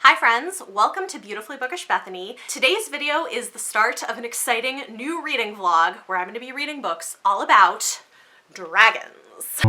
Hi friends, welcome to Beautifully Bookish Bethany. Today's video is the start of an exciting new reading vlog where I'm going to be reading books all about dragons.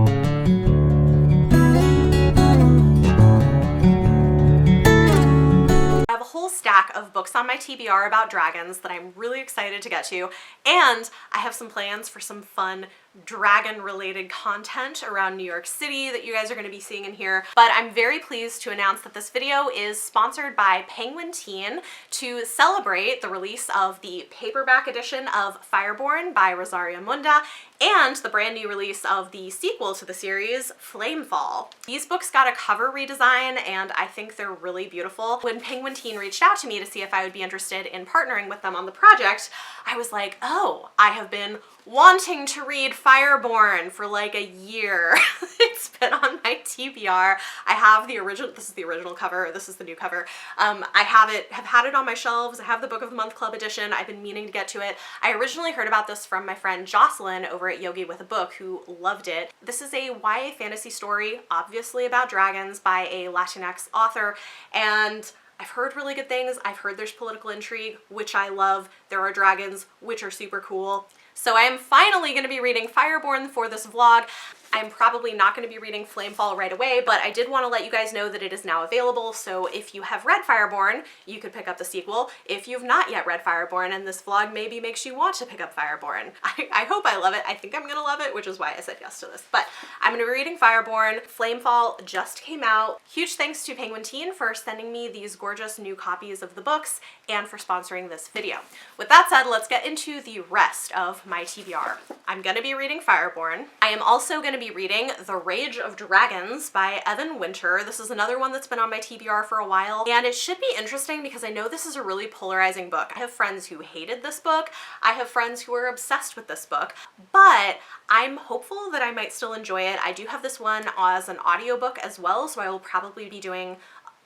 I have a whole stack of books on my TBR about dragons that I'm really excited to get to, and I have some plans for some fun dragon related content around New York City that you guys are going to be seeing in here. But I'm very pleased to announce that this video is sponsored by Penguin Teen to celebrate the release of the paperback edition of Fireborn by Rosaria Munda and the brand new release of the sequel to the series, Flamefall. These books got a cover redesign and I think they're really beautiful. When Penguin Teen reached out to me to see if I would be interested in partnering with them on the project, I was like, oh, I have been wanting to read Fireborn for like a year. It's been on my TBR. I have the original, this is the original cover, this is the new cover. I have had it on my shelves. I have the Book of the Month Club edition. I've been meaning to get to it. I originally heard about this from my friend Jocelyn over at Yogi with a Book, who loved it. This is a YA fantasy story, obviously about dragons, by a Latinx author, and I've heard really good things. I've heard there's political intrigue, which I love. There are dragons, which are super cool. So I am finally going to be reading Fireborn for this vlog. I'm probably not going to be reading Flamefall right away, but I did want to let you guys know that it is now available, so if you have read Fireborn, you could pick up the sequel. If you've not yet read Fireborn and this vlog maybe makes you want to pick up Fireborn, I hope I love it. I think I'm going to love it, which is why I said yes to this. But I'm going to be reading Fireborn. Flamefall just came out. Huge thanks to Penguin Teen for sending me these gorgeous new copies of the books and for sponsoring this video. With that said, let's get into the rest of my TBR. I'm going to be reading Fireborn. I am also going to be reading The Rage of Dragons by Evan Winter. This is another one that's been on my TBR for a while, and it should be interesting because I know this is a really polarizing book. I have friends who hated this book. I have friends who are obsessed with this book, but I'm hopeful that I might still enjoy it. I do have this one as an audiobook as well, so I will probably be doing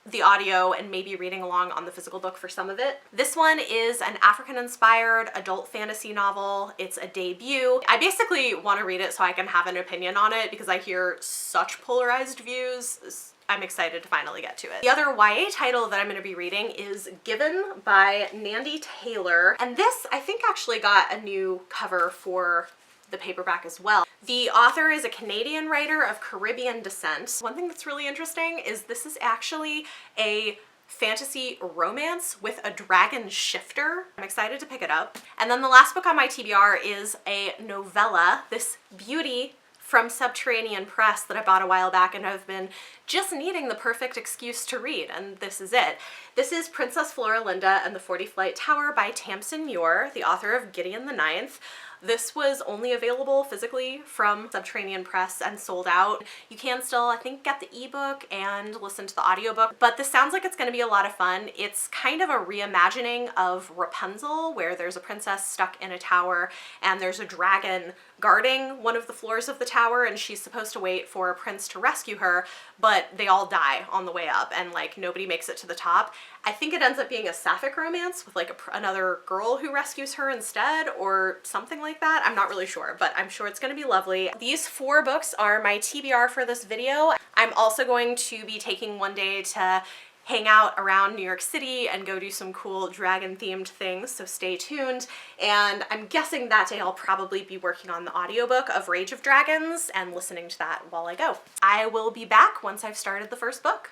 the audio and maybe reading along on the physical book for some of it. This one is an African-inspired adult fantasy novel. It's a debut. I basically want to read it so I can have an opinion on it because I hear such polarized views. I'm excited to finally get to it. The other YA title that I'm going to be reading is Given by Nandi Taylor, and this I think actually got a new cover for the paperback as well. The author is a Canadian writer of Caribbean descent. One thing that's really interesting is this is actually a fantasy romance with a dragon shifter. I'm excited to pick it up. And then the last book on my TBR is a novella, this beauty from Subterranean Press that I bought a while back and have been just needing the perfect excuse to read, and this is it. This is Princess Floralinda and the 40-Flight Tower by Tamsin Muir, the author of Gideon the Ninth. This was only available physically from Subterranean Press and sold out. You can still, I think, get the ebook and listen to the audiobook, but this sounds like it's going to be a lot of fun. It's kind of a reimagining of Rapunzel, where there's a princess stuck in a tower and there's a dragon guarding one of the floors of the tower, and she's supposed to wait for a prince to rescue her, but they all die on the way up and like nobody makes it to the top. I think it ends up being a sapphic romance with like another girl who rescues her instead or something like that. I'm not really sure, but I'm sure it's going to be lovely. These 4 books are my TBR for this video. I'm also going to be taking one day to hang out around New York City and go do some cool dragon themed things, so stay tuned. And I'm guessing that day I'll probably be working on the audiobook of Rage of Dragons and listening to that while I go. I will be back once I've started the first book.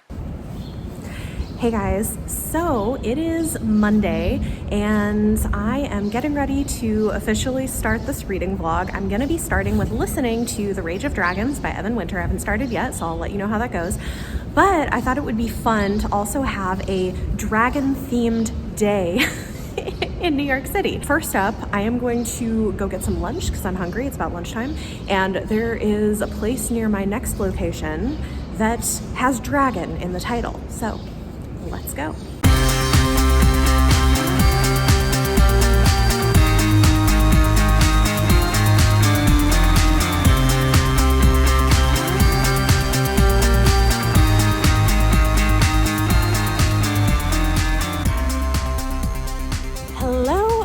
Hey guys, so it is Monday and I am getting ready to officially start this reading vlog. I'm going to be starting with listening to The Rage of Dragons by Evan Winter. I haven't started yet, so I'll let you know how that goes. But I thought it would be fun to also have a dragon-themed day in New York City. First up, I am going to go get some lunch because I'm hungry. It's about lunchtime. And there is a place near my next location that has dragon in the title. So let's go.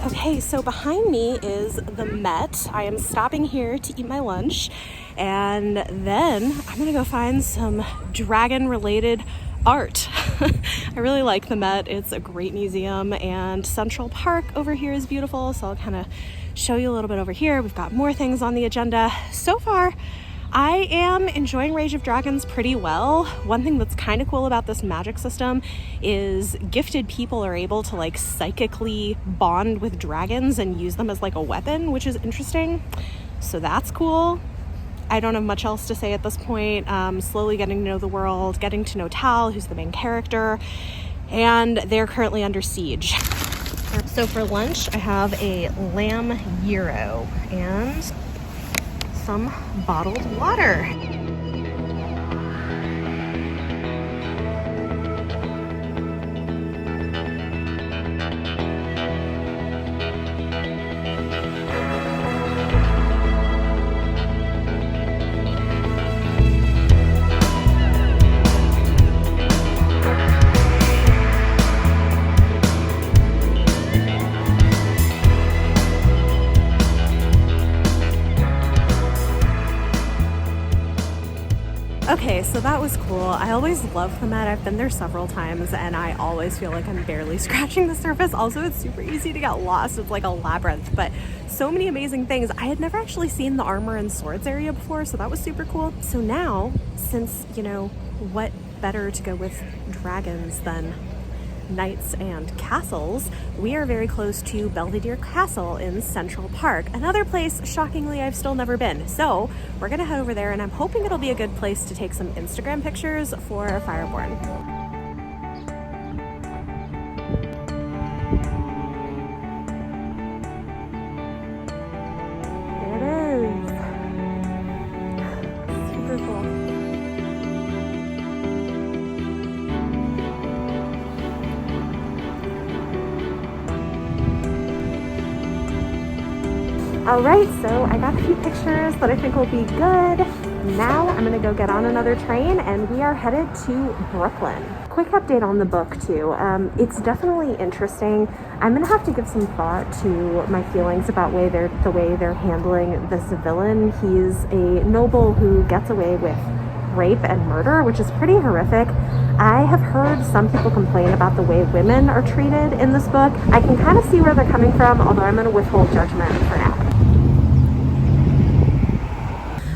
Okay, so behind me is the Met. I am stopping here to eat my lunch, and then I'm gonna go find some dragon-related art. I really like the Met. It's a great museum, and Central Park over here is beautiful, so I'll kind of show you a little bit over here. We've got more things on the agenda. So far, I am enjoying Rage of Dragons pretty well. One thing that's kind of cool about this magic system is gifted people are able to like psychically bond with dragons and use them as like a weapon, which is interesting. So that's cool. I don't have much else to say at this point. Slowly getting to know the world, getting to know Tal, who's the main character, and they're currently under siege. So for lunch, I have a lamb gyro and some bottled water. Okay, so that was cool. I always love the Met. I've been there several times and I always feel like I'm barely scratching the surface. Also, it's super easy to get lost. It's like a labyrinth, but so many amazing things. I had never actually seen the armor and swords area before, so that was super cool. So now, since, you know, what better to go with dragons than knights and castles, we are very close to Belvedere Castle in Central Park, another place shockingly I've still never been. So we're gonna head over there, and I'm hoping it'll be a good place to take some Instagram pictures for Fireborn. There it is. Super cool. All right, so I got a few pictures that I think will be good. Now I'm gonna go get on another train and we are headed to Brooklyn. Quick update on the book too. It's definitely interesting. I'm gonna have to give some thought to my feelings about the way they're handling this villain. He's a noble who gets away with rape and murder, which is pretty horrific. I have heard some people complain about the way women are treated in this book. I can kind of see where they're coming from, although I'm gonna withhold judgment for now.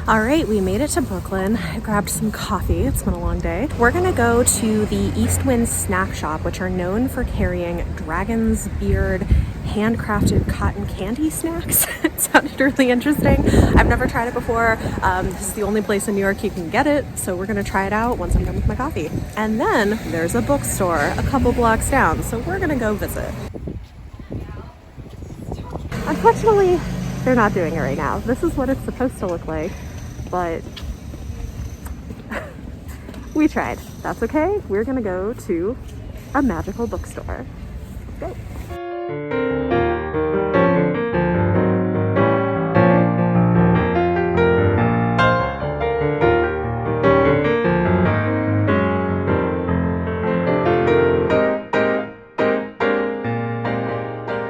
All right, we made it to Brooklyn. I grabbed some coffee. It's been a long day. We're gonna go to the East Wind Snack Shop, which are known for carrying Dragon's Beard handcrafted cotton candy snacks. It sounded really interesting. I've never tried it before. This is the only place in New York you can get it, so we're gonna try it out once I'm done with my coffee. And then there's a bookstore a couple blocks down, so we're gonna go visit. Unfortunately, they're not doing it right now. This is what it's supposed to look like, but we tried. That's okay. We're gonna go to a magical bookstore. Let's go.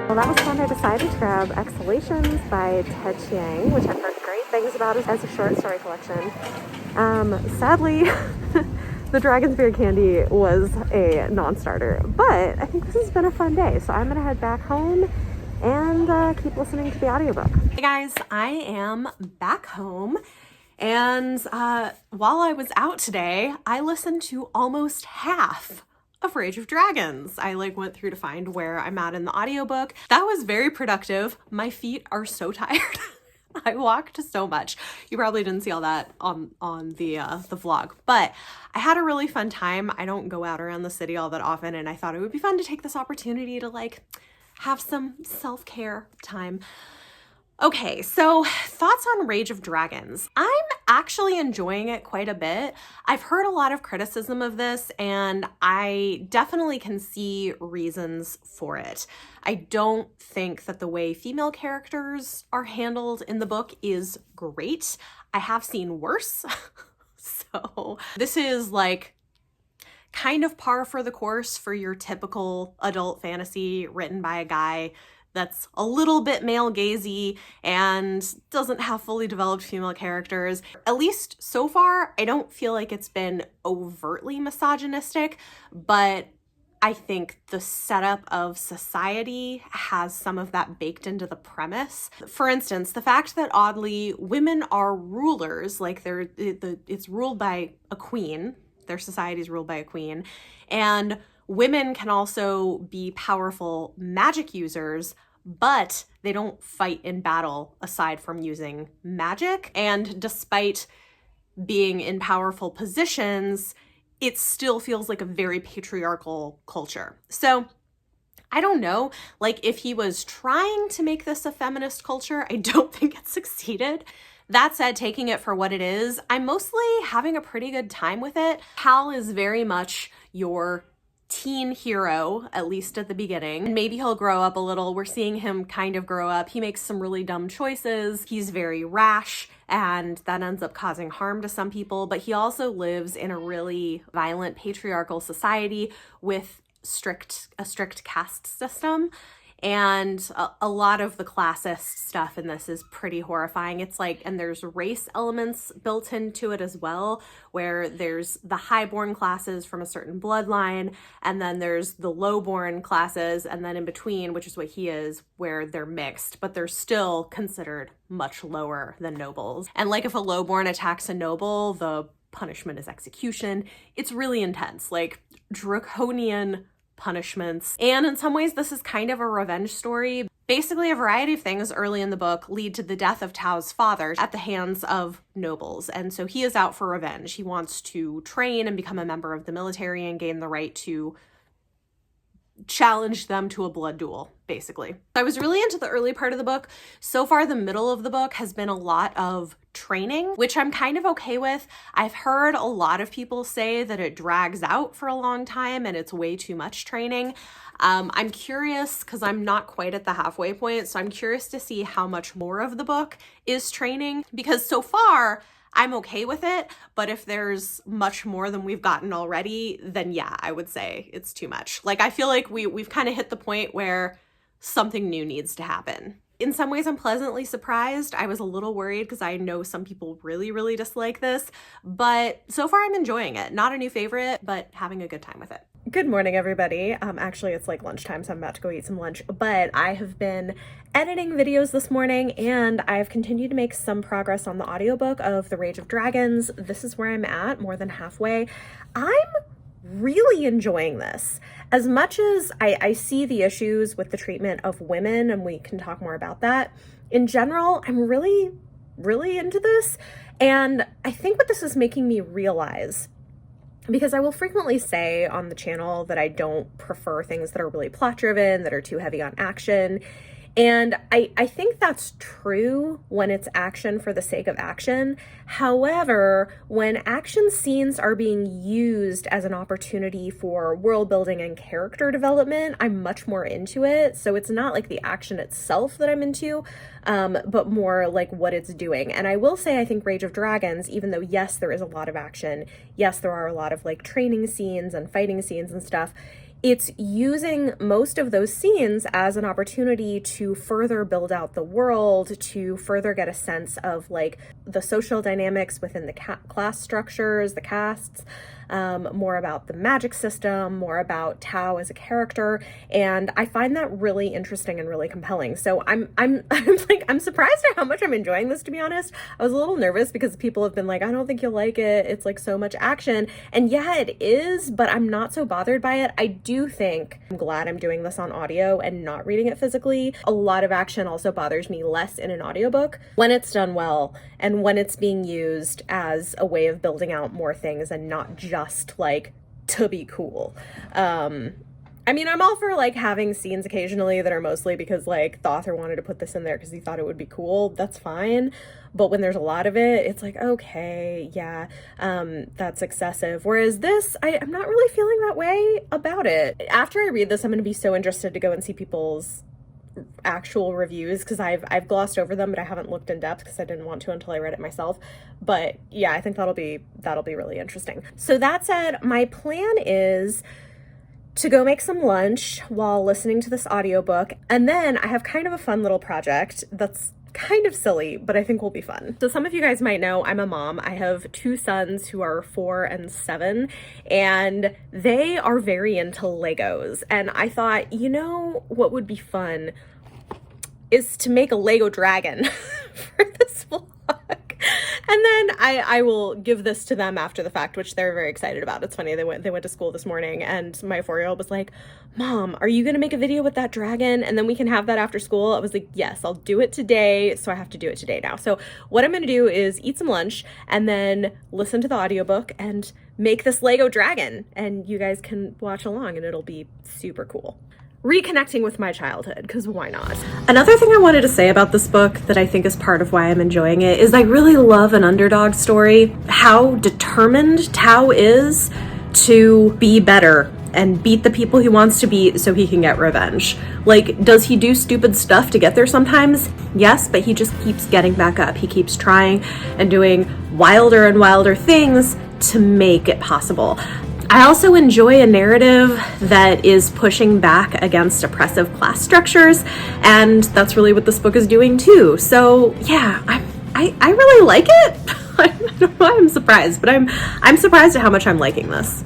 Well, that was fun. I decided to grab Exhalations by Ted Chiang, which I've heard great things about as a short story collection. Sadly, the Dragon's Beard candy was a non-starter, but I think this has been a fun day, so I'm gonna head back home and keep listening to the audiobook. Hey guys, I am back home, and while I was out today, I listened to almost half of Rage of Dragons. I went through to find where I'm at in the audiobook. That was very productive. My feet are so tired. I walked so much. You probably didn't see all that on the vlog, but I had a really fun time. I don't go out around the city all that often, and I thought it would be fun to take this opportunity to have some self-care time. Okay, so thoughts on Rage of Dragons. I'm actually enjoying it quite a bit. I've heard a lot of criticism of this, and I definitely can see reasons for it. I don't think that the way female characters are handled in the book is great. I have seen worse. So this is kind of par for the course for your typical adult fantasy written by a guy that's a little bit male gazy and doesn't have fully developed female characters. At least so far, I don't feel like it's been overtly misogynistic, but I think the setup of society has some of that baked into the premise. For instance, the fact that oddly women are rulers, like it's ruled by a queen, their society is ruled by a queen, and women can also be powerful magic users, but they don't fight in battle aside from using magic. And despite being in powerful positions, it still feels like a very patriarchal culture. So I don't know, like if he was trying to make this a feminist culture, I don't think it succeeded. That said, taking it for what it is, I'm mostly having a pretty good time with it. Hal is very much your teen hero, at least at the beginning. And maybe he'll grow up a little. We're seeing him kind of grow up. He makes some really dumb choices. He's very rash, and that ends up causing harm to some people. But he also lives in a really violent patriarchal society with a strict caste system. And a lot of the classist stuff in this is pretty horrifying. It's like, and there's race elements built into it as well, where there's the highborn classes from a certain bloodline, and then there's the lowborn classes, and then in between, which is what he is, where they're mixed, but they're still considered much lower than nobles. And like if a lowborn attacks a noble, the punishment is execution. It's really intense, like draconian punishments. And in some ways, this is kind of a revenge story. Basically, a variety of things early in the book lead to the death of Tao's father at the hands of nobles. And so he is out for revenge. He wants to train and become a member of the military and gain the right to challenge them to a blood duel, basically. I was really into the early part of the book. So far, the middle of the book has been a lot of training, which I'm kind of okay with. I've heard a lot of people say that it drags out for a long time and it's way too much training. I'm curious because I'm not quite at the halfway point, so I'm curious to see how much more of the book is training, because so far I'm okay with it, but if there's much more than we've gotten already, then yeah, I would say it's too much. Like, I feel like we've kind of hit the point where something new needs to happen. In some ways, I'm pleasantly surprised. I was a little worried because I know some people really, really dislike this, but so far I'm enjoying it. Not a new favorite, but having a good time with it. Good morning, everybody. Actually, it's like lunchtime, so I'm about to go eat some lunch, but I have been editing videos this morning and I've continued to make some progress on the audiobook of The Rage of Dragons. This is where I'm at, more than halfway. I'm really enjoying this. As much as I see the issues with the treatment of women, and we can talk more about that, in general, I'm really, really into this. And I think what this is making me realize, because I will frequently say on the channel that I don't prefer things that are really plot driven, that are too heavy on action. And I think that's true when it's action for the sake of action. However, when action scenes are being used as an opportunity for world building and character development, I'm much more into it. So it's not like the action itself that I'm into, but more like what it's doing. And I will say, I think Rage of Dragons, even though yes, there is a lot of action, yes, there are a lot of like training scenes and fighting scenes and stuff, it's using most of those scenes as an opportunity to further build out the world, to further get a sense of like the social dynamics within the class structures, the castes, more about the magic system, more about Tao as a character. And I find that really interesting and really compelling. So I'm surprised at how much I'm enjoying this, to be honest. I was a little nervous because people have been like, I don't think you'll like it. It's like so much action. And yeah, it is, but I'm not so bothered by it. I do think I'm glad I'm doing this on audio and not reading it physically. A lot of action also bothers me less in an audiobook when it's done well and when it's being used as a way of building out more things and not just like to be cool. I mean, I'm all for like having scenes occasionally that are mostly because like the author wanted to put this in there because he thought it would be cool. That's fine. But when there's a lot of it, it's like, okay, yeah, that's excessive. Whereas this, I'm not really feeling that way about it. After I read this, I'm going to be so interested to go and see people's actual reviews because I've glossed over them, but I haven't looked in depth because I didn't want to until I read it myself. But yeah, I think that'll be really interesting. So that said, my plan is to go make some lunch while listening to this audiobook. And then I have kind of a fun little project that's kind of silly, but I think will be fun. So some of you guys might know I'm a mom. I have 2 sons who are 4 and 7, and they are very into Legos. And I thought, you know what would be fun is to make a Lego dragon for this vlog. And then I will give this to them after the fact, which they're very excited about. It's funny, they went to school this morning and my 4-year-old was like, Mom, are you gonna make a video with that dragon and then we can have that after school? I was like, yes, I'll do it today. So I have to do it today now. So what I'm gonna do is eat some lunch and then listen to the audiobook and make this Lego dragon, and you guys can watch along and it'll be super cool. Reconnecting with my childhood, because why not? Another thing I wanted to say about this book that I think is part of why I'm enjoying it is I really love an underdog story. How determined Tao is to be better and beat the people he wants to beat so he can get revenge. Like, does he do stupid stuff to get there sometimes? Yes, but he just keeps getting back up. He keeps trying and doing wilder and wilder things to make it possible. I also enjoy a narrative that is pushing back against oppressive class structures, and that's really what this book is doing too. So yeah, I really like it. I don't know why I'm surprised, but I'm surprised at how much I'm liking this.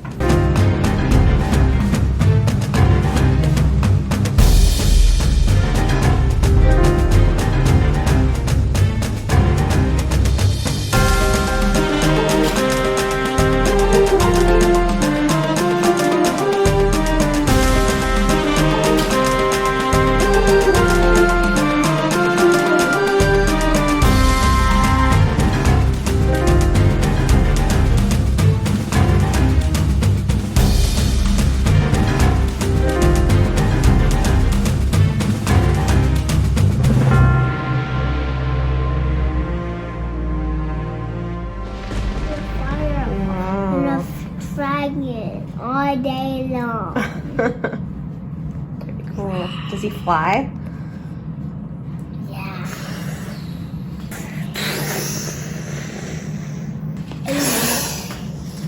All day long. Pretty cool. Does he fly? Yeah.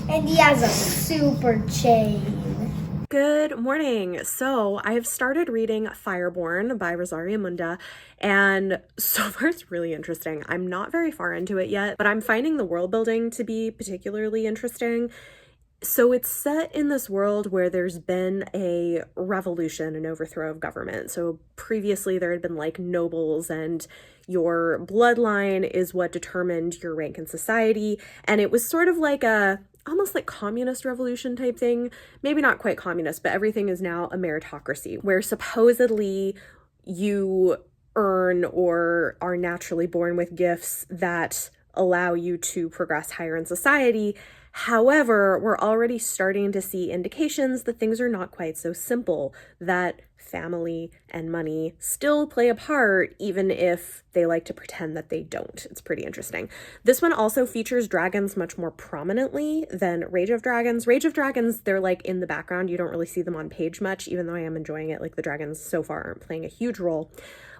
And he has a super chain. Good morning. So I have started reading Fireborn by Rosaria Munda, and so far it's really interesting. I'm not very far into it yet, but I'm finding the world building to be particularly interesting. So it's set in this world where there's been a revolution, an overthrow of government. So previously there had been like nobles, and your bloodline is what determined your rank in society. And it was sort of like almost like communist revolution type thing. Maybe not quite communist, but everything is now a meritocracy where supposedly you earn or are naturally born with gifts that allow you to progress higher in society. However, we're already starting to see indications that things are not quite so simple, that family and money still play a part, even if they like to pretend that they don't. It's pretty interesting. This one also features dragons much more prominently than Rage of Dragons. Rage of Dragons, they're like in the background. You don't really see them on page much, even though I am enjoying it. Like the dragons so far aren't playing a huge role.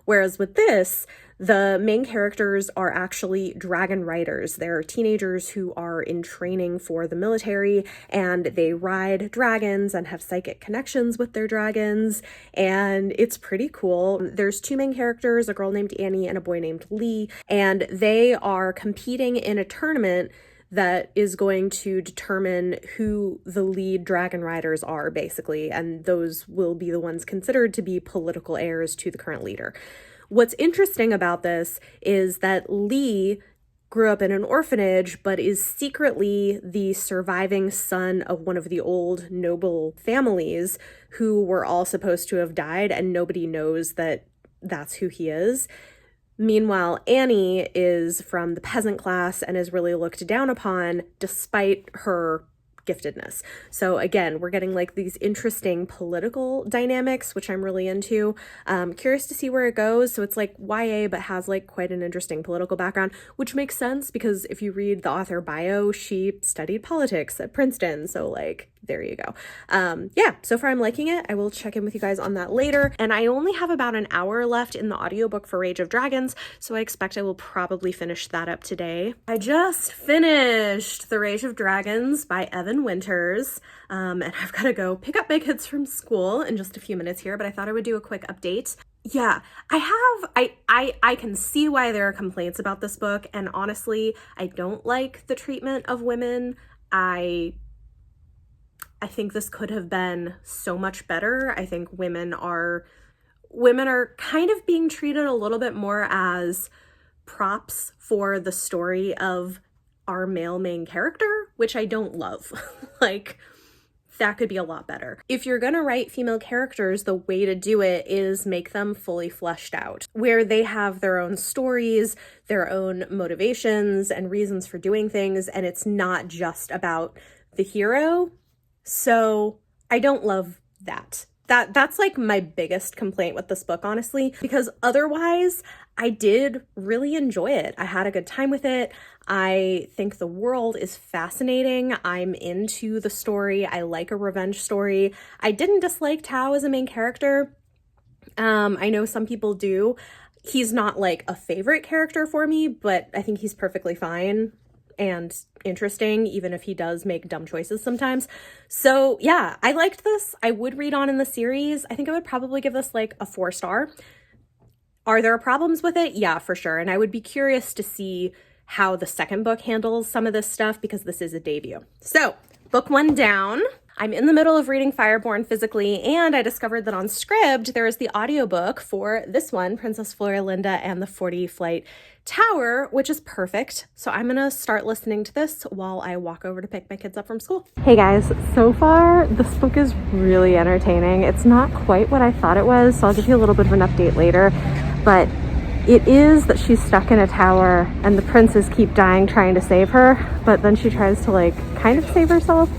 Whereas with this, the main characters are actually dragon riders. They're teenagers who are in training for the military, and they ride dragons and have psychic connections with their dragons, and it's pretty cool. There's 2 main characters, a girl named Annie and a boy named Lee, and they are competing in a tournament that is going to determine who the lead dragon riders are, basically, and those will be the ones considered to be political heirs to the current leader. What's interesting about this is that Lee grew up in an orphanage, but is secretly the surviving son of one of the old noble families who were all supposed to have died, and nobody knows that that's who he is. Meanwhile, Annie is from the peasant class and is really looked down upon despite her giftedness. So again, we're getting like these interesting political dynamics, which I'm really into. Curious to see where it goes. So it's like YA, but has like quite an interesting political background, which makes sense because if you read the author bio, she studied politics at Princeton. So like, there you go. Yeah, so far I'm liking it. I will check in with you guys on that later. And I only have about an hour left in the audiobook for Rage of Dragons, so I expect I will probably finish that up today. I just finished The Rage of Dragons by Evan Winters, and I've got to go pick up my kids from school in just a few minutes here, but I thought I would do a quick update. Yeah, I can see why there are complaints about this book, and honestly, I don't like the treatment of women. I think this could have been so much better. I think women are kind of being treated a little bit more as props for the story of our male main character, which I don't love. Like, that could be a lot better. If you're gonna write female characters, the way to do it is make them fully fleshed out, where they have their own stories, their own motivations and reasons for doing things, and it's not just about the hero. So I don't love that. That's like my biggest complaint with this book, honestly, because otherwise I did really enjoy it. I had a good time with it. I think the world is fascinating. I'm into the story. I like a revenge story. I didn't dislike Tao as a main character. I know some people do. He's not like a favorite character for me, but I think he's perfectly fine and interesting, even if he does make dumb choices sometimes. So yeah, I liked this. I would read on in the series. I think I would probably give this like a 4-star. Are there problems with it? Yeah, for sure. And I would be curious to see how the second book handles some of this stuff, because this is a debut. So book 1 down. I'm in the middle of reading Fireborn physically, and I discovered that on Scribd there is the audiobook for this one, Princess Florinda and the 40 Flight Tower, which is perfect. So I'm gonna start listening to this while I walk over to pick my kids up from school. Hey guys, so far this book is really entertaining. It's not quite what I thought it was, so I'll give you a little bit of an update later, but it is that she's stuck in a tower and the princes keep dying trying to save her, but then she tries to like kind of save herself.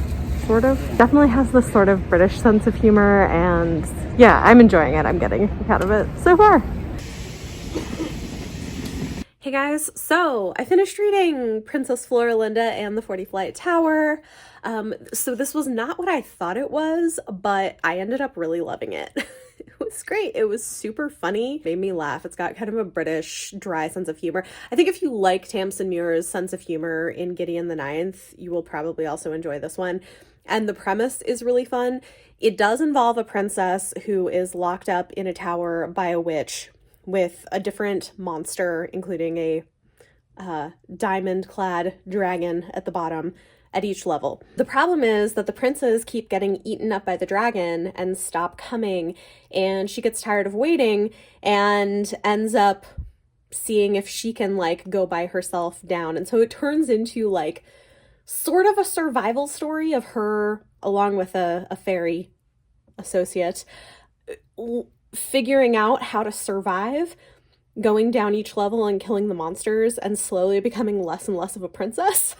Sort of. Definitely has this sort of British sense of humor, and yeah, I'm enjoying it. I'm getting a kick out of it so far. Hey guys, so I finished reading Princess Florinda and the 40 Flight Tower. So this was not what I thought it was, but I ended up really loving it. It was great. It was super funny. Made me laugh. It's got kind of a British dry sense of humor. I think if you like Tamsin Muir's sense of humor in Gideon the Ninth, you will probably also enjoy this one. And the premise is really fun. It does involve a princess who is locked up in a tower by a witch with a different monster, including a diamond-clad dragon at the bottom at each level. The problem is that the princes keep getting eaten up by the dragon and stop coming, and she gets tired of waiting and ends up seeing if she can like go by herself down. And so it turns into like sort of a survival story of her, along with a fairy associate, figuring out how to survive, going down each level and killing the monsters, and slowly becoming less and less of a princess.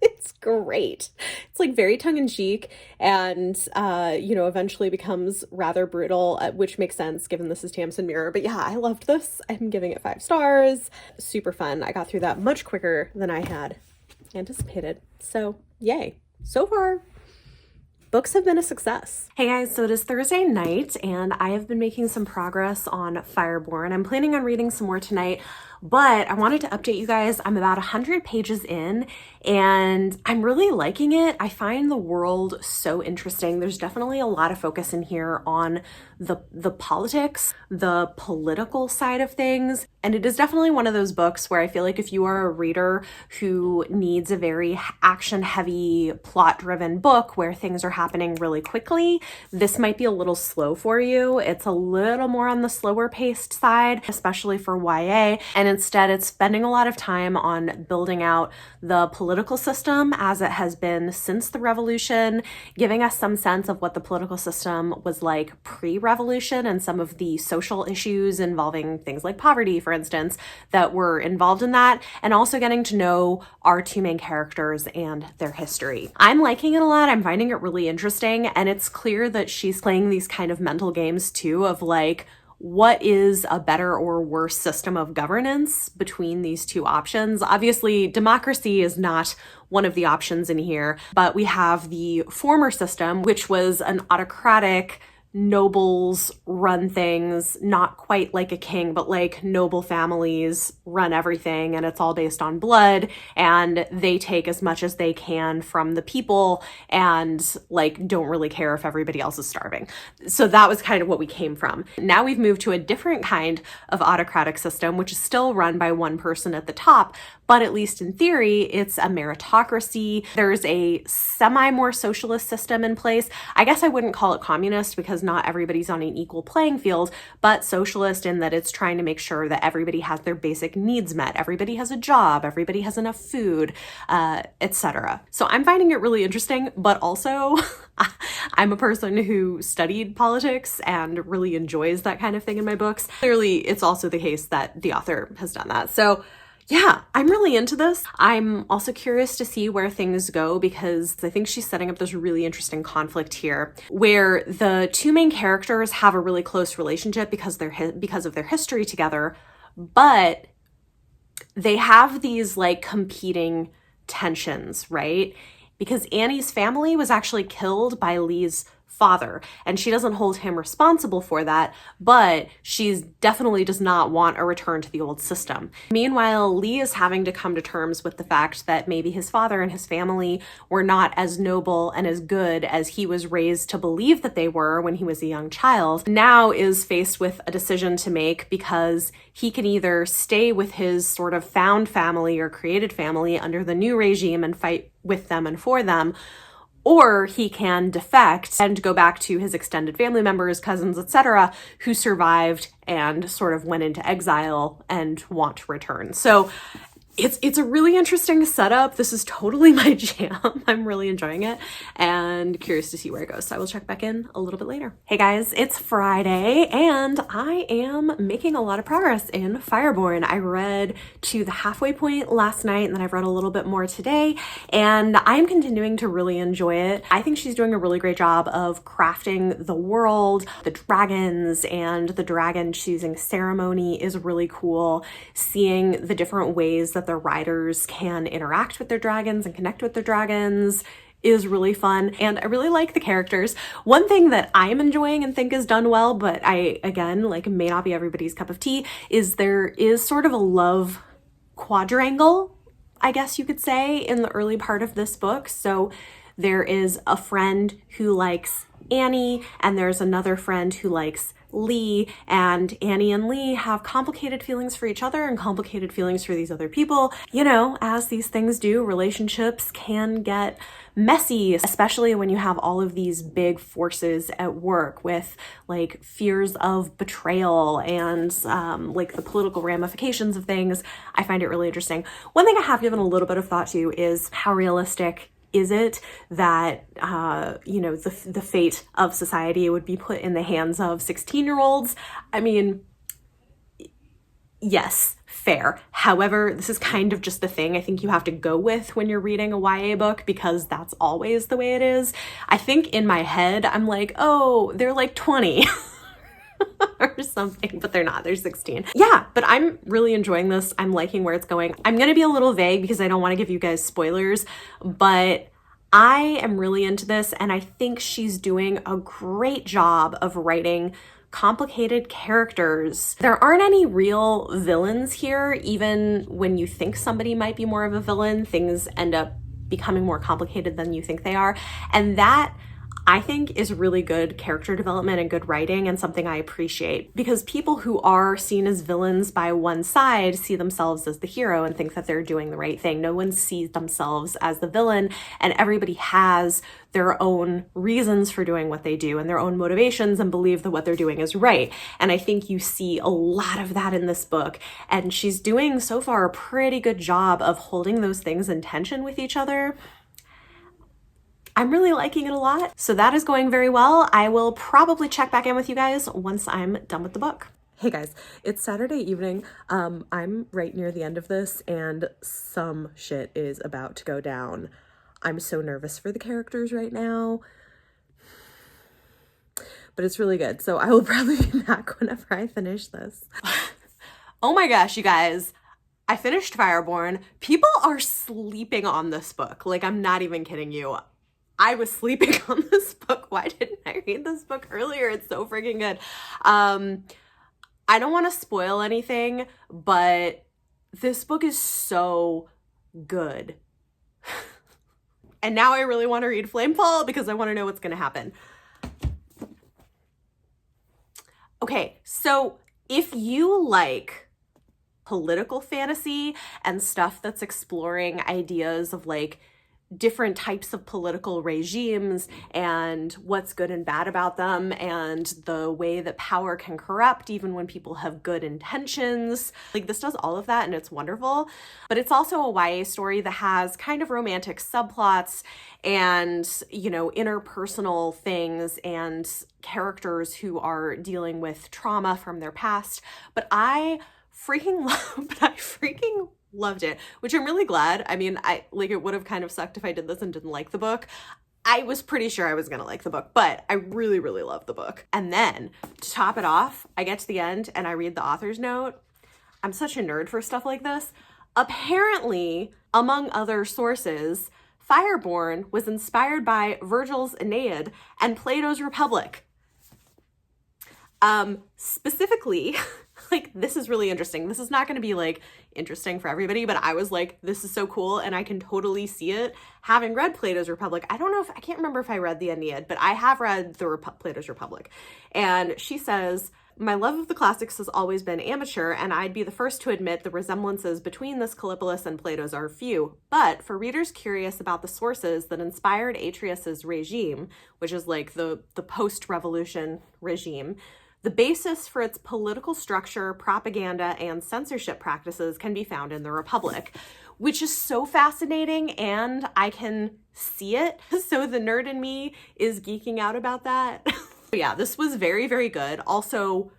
It's great. It's like very tongue-in-cheek and, eventually becomes rather brutal, which makes sense given this is Tamsin Muir. But yeah, I loved this. I'm giving it 5 stars. Super fun. I got through that much quicker than I had anticipated. So yay. So far, books have been a success. Hey guys, so it is Thursday night and I have been making some progress on Fireborn. I'm planning on reading some more tonight, but I wanted to update you guys. I'm about 100 pages in and I'm really liking it. I find the world so interesting. There's definitely a lot of focus in here on the politics, the political side of things. And it is definitely one of those books where I feel like if you are a reader who needs a very action-heavy, plot-driven book where things are happening really quickly, this might be a little slow for you. It's a little more on the slower paced side, especially for YA. And instead, it's spending a lot of time on building out the political system as it has been since the revolution, giving us some sense of what the political system was like pre-revolution and some of the social issues involving things like poverty, for instance, that were involved in that, and also getting to know our 2 main characters and their history. I'm liking it a lot. I'm finding it really interesting, and it's clear that she's playing these kind of mental games too of like, what is a better or worse system of governance between these two options. Obviously, democracy is not one of the options in here, but we have the former system, which was an autocratic, nobles run things, not quite like a king, but like noble families run everything, and it's all based on blood, and they take as much as they can from the people and like don't really care if everybody else is starving. So that was kind of what we came from. Now we've moved to a different kind of autocratic system, which is still run by one person at the top, but at least in theory, it's a meritocracy. There's a semi-more socialist system in place. I guess I wouldn't call it communist because not everybody's on an equal playing field, but socialist in that it's trying to make sure that everybody has their basic needs met. Everybody has a job, everybody has enough food, etc. So I'm finding it really interesting, but also I'm a person who studied politics and really enjoys that kind of thing in my books. Clearly, it's also the case that the author has done that. So yeah, I'm really into this. I'm also curious to see where things go because I think she's setting up this really interesting conflict here where the two main characters have a really close relationship because of their history together, but they have these like competing tensions, right? Because Annie's family was actually killed by Lee's father, and she doesn't hold him responsible for that, but she definitely does not want a return to the old system. Meanwhile, Lee is having to come to terms with the fact that maybe his father and his family were not as noble and as good as he was raised to believe that they were when he was a young child. Now is faced with a decision to make because he can either stay with his sort of found family or created family under the new regime and fight with them and for them, or he can defect and go back to his extended family members, cousins, etc., who survived and sort of went into exile and want to return. So it's a really interesting setup. This is totally my jam. I'm really enjoying it and curious to see where it goes. So I will check back in a little bit later. Hey guys, it's Friday and I am making a lot of progress in Fireborn. I read to the halfway point last night and then I've read a little bit more today and I'm continuing to really enjoy it. I think she's doing a really great job of crafting the world, the dragons, and the dragon choosing ceremony is really cool. Seeing the different ways that the riders can interact with their dragons and connect with their dragons is really fun, and I really like the characters. One thing that I'm enjoying and think is done well, but I, again, like may not be everybody's cup of tea, is there is sort of a love quadrangle, I guess you could say, in the early part of this book. So there is a friend who likes Annie, and there's another friend who likes Lee, and Annie and Lee have complicated feelings for each other and complicated feelings for these other people. You know, as these things do, relationships can get messy, especially when you have all of these big forces at work with like fears of betrayal and like the political ramifications of things. I find it really interesting. One thing I have given a little bit of thought to is how realistic is it that, you know, the fate of society would be put in the hands of 16-year-olds? I mean, yes, fair. However, this is kind of just the thing I think you have to go with when you're reading a YA book because that's always the way it is. I think in my head, I'm like, oh, they're like 20. Or something, but they're not, they're 16. Yeah, but I'm really enjoying this. I'm liking where it's going. I'm gonna be a little vague because I don't want to give you guys spoilers, but I am really into this and I think she's doing a great job of writing complicated characters. There aren't any real villains here. Even when you think somebody might be more of a villain, things end up becoming more complicated than you think they are. And that, I think, is really good character development and good writing and something I appreciate, because people who are seen as villains by one side see themselves as the hero and think that they're doing the right thing. No one sees themselves as the villain, and everybody has their own reasons for doing what they do and their own motivations and believe that what they're doing is right. And I think you see a lot of that in this book, and she's doing so far a pretty good job of holding those things in tension with each other. I'm really liking it a lot. So that is going very well. I will probably check back in with you guys once I'm done with the book. Hey guys, it's Saturday evening. I'm right near the end of this and some shit is about to go down. I'm so nervous for the characters right now. but it's really good. So I will probably be back whenever I finish this. Oh my gosh, you guys. I finished Fireborn. People are sleeping on this book. Like, I'm not even kidding you. I was sleeping on this book. Why didn't I read this book earlier? It's so freaking good. I don't want to spoil anything, but this book is so good. And now I really want to read Flamefall because I want to know what's going to happen. Okay, so if you like political fantasy and stuff that's exploring ideas of like different types of political regimes and what's good and bad about them and the way that power can corrupt even when people have good intentions. Like, this does all of that and it's wonderful, but it's also a YA story that has kind of romantic subplots and, you know, interpersonal things and characters who are dealing with trauma from their past. But I freaking loved it, which I'm really glad. I mean, it would have kind of sucked if I did this and didn't like the book. I was pretty sure I was gonna like the book, but I really, really love the book. And then to top it off, I get to the end and I read the author's note. I'm such a nerd for stuff like this. Apparently, among other sources, Fireborn was inspired by Virgil's Aeneid and Plato's Republic. Specifically, like, this is really interesting. This is not going to be like interesting for everybody, but I was like, this is so cool and I can totally see it. Having read Plato's Republic, I can't remember if I read the Aeneid, but I have read Plato's Republic. And she says, my love of the classics has always been amateur, and I'd be the first to admit the resemblances between this Callipolis and Plato's are few. But for readers curious about the sources that inspired Atreus's regime, which is like the post-revolution regime, the basis for its political structure, propaganda, and censorship practices can be found in the Republic, which is so fascinating, and I can see it. So the nerd in me is geeking out about that. Yeah, this was very, very good. Also,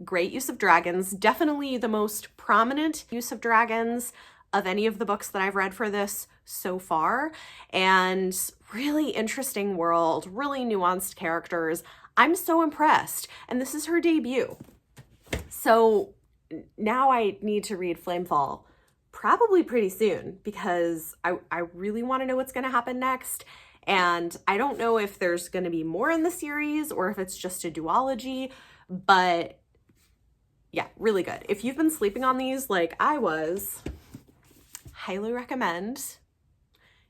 great use of dragons. Definitely the most prominent use of dragons of any of the books that I've read for this so far. And really interesting world, really nuanced characters. I'm so impressed. And this is her debut. So now I need to read Flamefall probably pretty soon because I really want to know what's going to happen next. And I don't know if there's going to be more in the series or if it's just a duology, but yeah, really good. If you've been sleeping on these like I was, highly recommend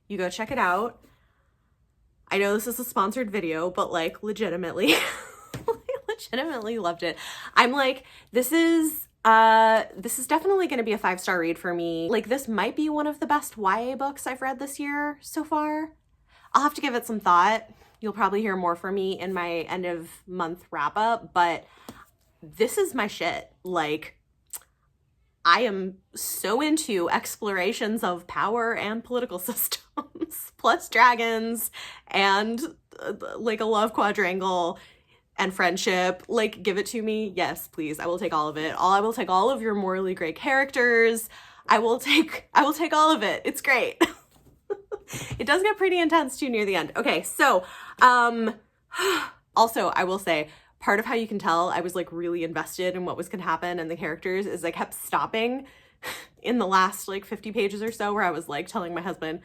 you go check it out. I know this is a sponsored video, but like legitimately, legitimately loved it. I'm like, this is definitely going to be a 5-star read for me. Like, this might be one of the best YA books I've read this year so far. I'll have to give it some thought. You'll probably hear more from me in my end of month wrap up, but this is my shit. Like, I am so into explorations of power and political systems, plus dragons and like a love quadrangle and friendship. Like, give it to me. Yes, please. I will take all of it. I will take all of your morally great characters. I will take all of it. It's great. It does get pretty intense too near the end. Okay, so also I will say, part of how you can tell I was like really invested in what was going to happen and the characters is I kept stopping in the last like 50 pages or so where I was like telling my husband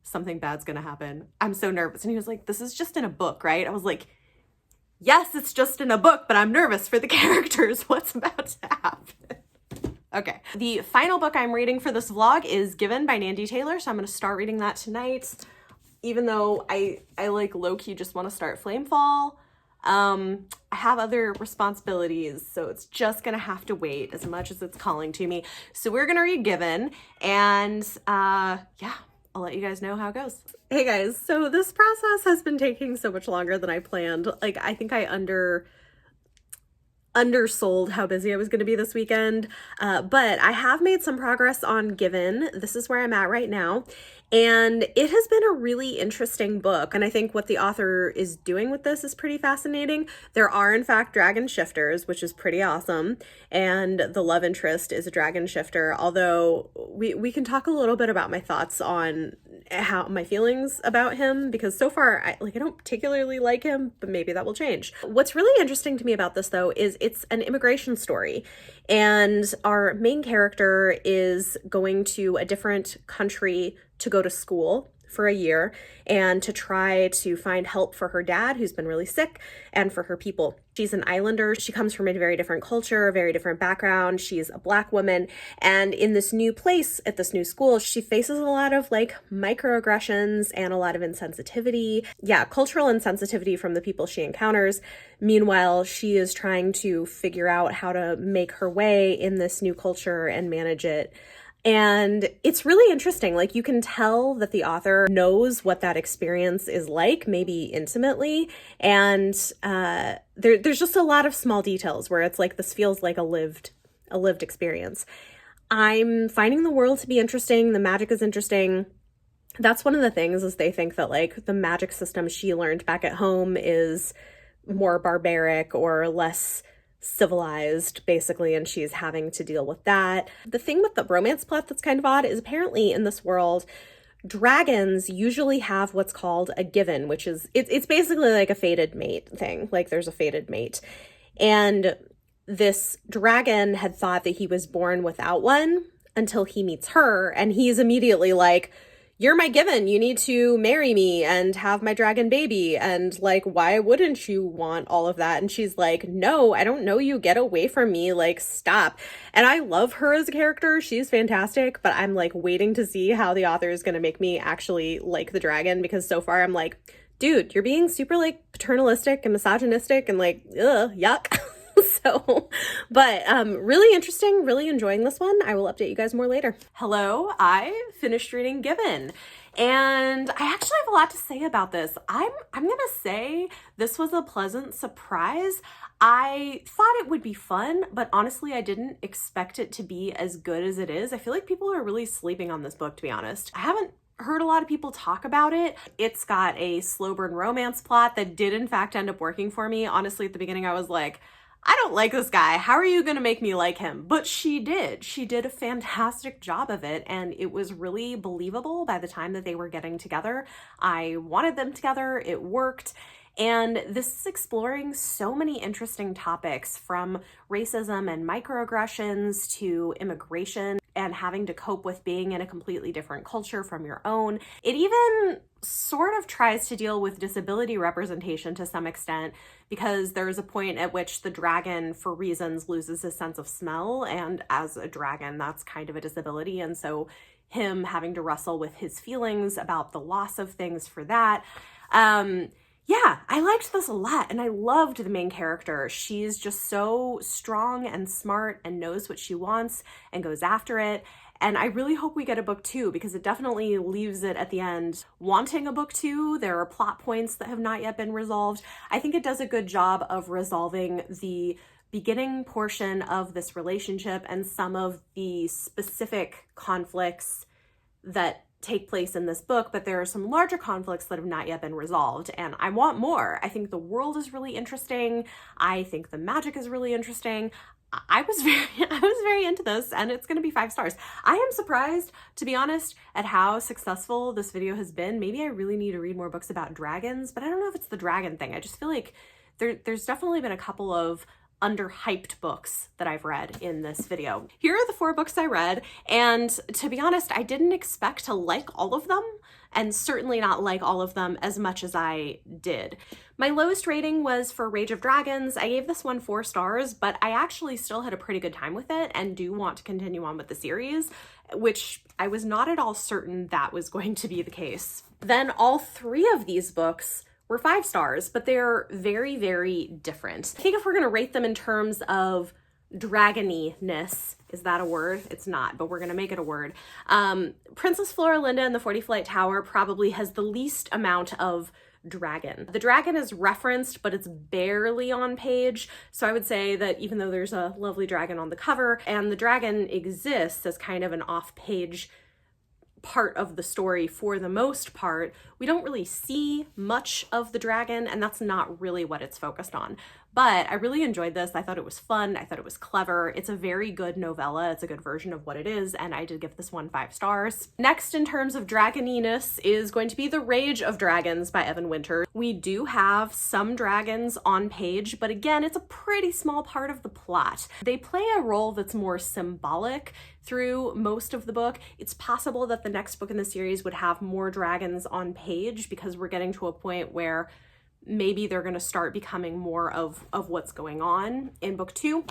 something bad's going to happen. I'm so nervous. And he was like, this is just in a book, right? I was like, yes, it's just in a book, but I'm nervous for the characters. What's about to happen? Okay. The final book I'm reading for this vlog is Given by Nandi Taylor. So I'm going to start reading that tonight, even though I like low-key just want to start Flamefall. I have other responsibilities, so it's just gonna have to wait as much as it's calling to me. So we're gonna read Given, and yeah, I'll let you guys know how it goes. Hey guys, so this process has been taking so much longer than I planned. Like, I think I undersold how busy I was going to be this weekend, but I have made some progress on Given. This is where I'm at right now, and it has been a really interesting book, and I think what the author is doing with this is pretty fascinating. There are, in fact, dragon shifters, which is pretty awesome, and the love interest is a dragon shifter, although we can talk a little bit about my thoughts on how my feelings about him, because so far I don't particularly like him, but maybe that will change. What's really interesting to me about this though is it's an immigration story, and our main character is going to a different country to go to school for a year and to try to find help for her dad, who's been really sick, and for her people. She's an islander. She comes from a very different culture, a very different background. She's a Black woman. And in this new place, at this new school, she faces a lot of microaggressions and a lot of insensitivity. Yeah, cultural insensitivity from the people she encounters. Meanwhile, she is trying to figure out how to make her way in this new culture and manage it. And it's really interesting. You can tell that the author knows what that experience is like, maybe intimately. And there's just a lot of small details where it's this feels like a lived experience. I'm finding the world to be interesting. The magic is interesting. That's one of the things, is they think that the magic system she learned back at home is more barbaric or less civilized, basically, and she's having to deal with that. The thing with the romance plot that's kind of odd is apparently in this world, dragons usually have what's called a given, which is, it's basically like a fated mate thing. There's a fated mate. And this dragon had thought that he was born without one until he meets her, and he's immediately like, you're my given, you need to marry me and have my dragon baby. And why wouldn't you want all of that? And she's like, no, I don't know you, get away from me, stop. And I love her as a character. She's fantastic, but I'm waiting to see how the author is going to make me actually like the dragon, because so far I'm dude, you're being super paternalistic and misogynistic and ugh, yuck. But really interesting, really enjoying this one. I will update you guys more later. Hello, I finished reading Given, and I actually have a lot to say about this. I'm gonna say this was a pleasant surprise. I thought it would be fun, but honestly, I didn't expect it to be as good as it is. I feel like people are really sleeping on this book, to be honest. I haven't heard a lot of people talk about it. It's got a slow burn romance plot that did in fact end up working for me. Honestly, at the beginning, I was like, I don't like this guy. How are you going to make me like him? But she did. She did a fantastic job of it, and it was really believable by the time that they were getting together. I wanted them together. It worked. And this is exploring so many interesting topics, from racism and microaggressions to immigration and having to cope with being in a completely different culture from your own. It even sort of tries to deal with disability representation to some extent, because there is a point at which the dragon, for reasons, loses his sense of smell, and as a dragon, that's kind of a disability. And so him having to wrestle with his feelings about the loss of things for that. Yeah, I liked this a lot, and I loved the main character. She's just so strong and smart and knows what she wants and goes after it. And I really hope we get a book 2, because it definitely leaves it at the end wanting a book 2. There are plot points that have not yet been resolved. I think it does a good job of resolving the beginning portion of this relationship and some of the specific conflicts that take place in this book, but there are some larger conflicts that have not yet been resolved, and I want more. I think the world is really interesting. I think the magic is really interesting. I was very into this, and it's going to be 5 stars. I am surprised, to be honest, at how successful this video has been. Maybe I really need to read more books about dragons, but I don't know if it's the dragon thing. I just feel like there's definitely been a couple of underhyped books that I've read in this video. Here are the 4 books I read, and to be honest, I didn't expect to like all of them, and certainly not like all of them as much as I did. My lowest rating was for Rage of Dragons. I gave this one 4 stars, but I actually still had a pretty good time with it and do want to continue on with the series, which I was not at all certain that was going to be the case. Then all 3 of these books were 5 stars, but they're very, very different. I think if we're gonna rate them in terms of dragony-ness, is that a word? It's not, but we're gonna make it a word. Princess Floralinda and the 40 Flight Tower probably has the least amount of dragon. The dragon is referenced, but it's barely on page. So I would say that even though there's a lovely dragon on the cover, and the dragon exists as kind of an off-page part of the story for the most part, we don't really see much of the dragon, and that's not really what it's focused on. But I really enjoyed this. I thought it was fun. I thought it was clever. It's a very good novella. It's a good version of what it is, and I did give this one 5 stars. Next, in terms of dragoniness, is going to be The Rage of Dragons by Evan Winter. We do have some dragons on page, but again, it's a pretty small part of the plot. They play a role that's more symbolic through most of the book. It's possible that the next book in the series would have more dragons on page because we're getting to a point where maybe they're going to start becoming more of what's going on in book 2.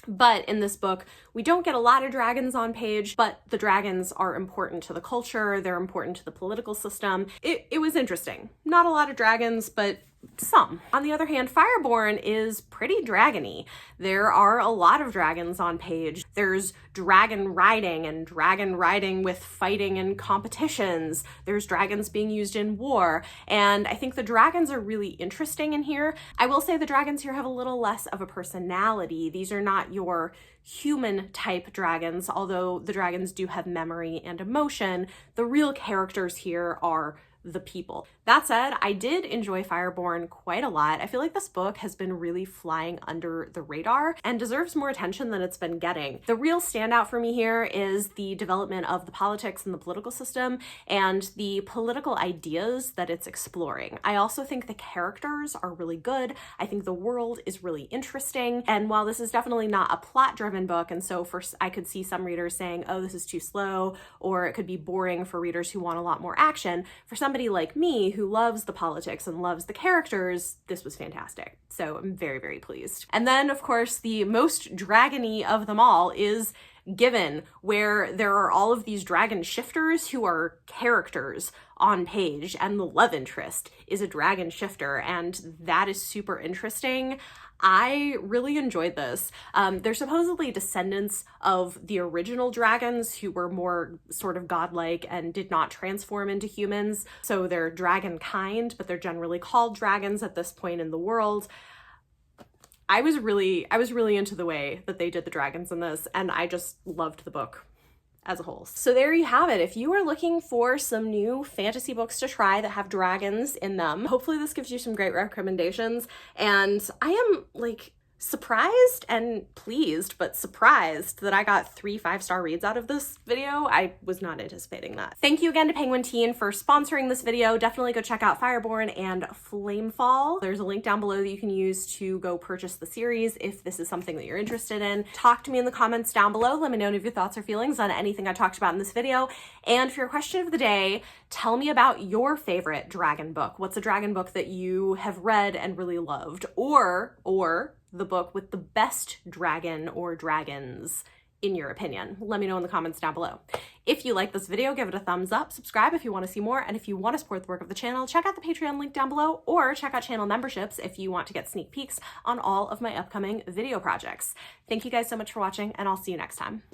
But in this book, we don't get a lot of dragons on page, but the dragons are important to the culture. They're important to the political system. It was interesting. Not a lot of dragons, but some. On the other hand, Fireborn is pretty dragony. There are a lot of dragons on page. There's dragon riding with fighting and competitions. There's dragons being used in war. And I think the dragons are really interesting in here. I will say the dragons here have a little less of a personality. These are not your human type dragons, although the dragons do have memory and emotion. The real characters here are the people. That said, I did enjoy Fireborn quite a lot. I feel like this book has been really flying under the radar and deserves more attention than it's been getting. The real standout for me here is the development of the politics and the political system and the political ideas that it's exploring. I also think the characters are really good. I think the world is really interesting. And while this is definitely not a plot-driven book, and so I could see some readers saying, oh, this is too slow, or it could be boring for readers who want a lot more action, for somebody like me who loves the politics and loves the characters, this was fantastic. So I'm very, very pleased. And then, of course, the most dragony of them all is Given, where there are all of these dragon shifters who are characters on page, and the love interest is a dragon shifter, and that is super interesting. I really enjoyed this. They're supposedly descendants of the original dragons who were more sort of godlike and did not transform into humans. So they're dragon kind, but they're generally called dragons at this point in the world. I was really into the way that they did the dragons in this, and I just loved the book as a whole. So there you have it. If you are looking for some new fantasy books to try that have dragons in them, hopefully this gives you some great recommendations. And I am like surprised and pleased, but surprised that I got 3 5-star reads out of this video. I was not anticipating that. Thank you again to Penguin Teen for sponsoring this video. Definitely go check out Fireborn and Flamefall. There's a link down below that you can use to go purchase the series if this is something that you're interested in. Talk to me in the comments down below. Let me know any of your thoughts or feelings on anything I talked about in this video. And for your question of the day, tell me about your favorite dragon book. What's a dragon book that you have read and really loved? Or the book with the best dragon or dragons in your opinion. Let me know in the comments down below. If you like this video, give it a thumbs up, subscribe if you want to see more, and if you want to support the work of the channel, check out the Patreon link down below, or check out channel memberships if you want to get sneak peeks on all of my upcoming video projects. Thank you guys so much for watching, and I'll see you next time.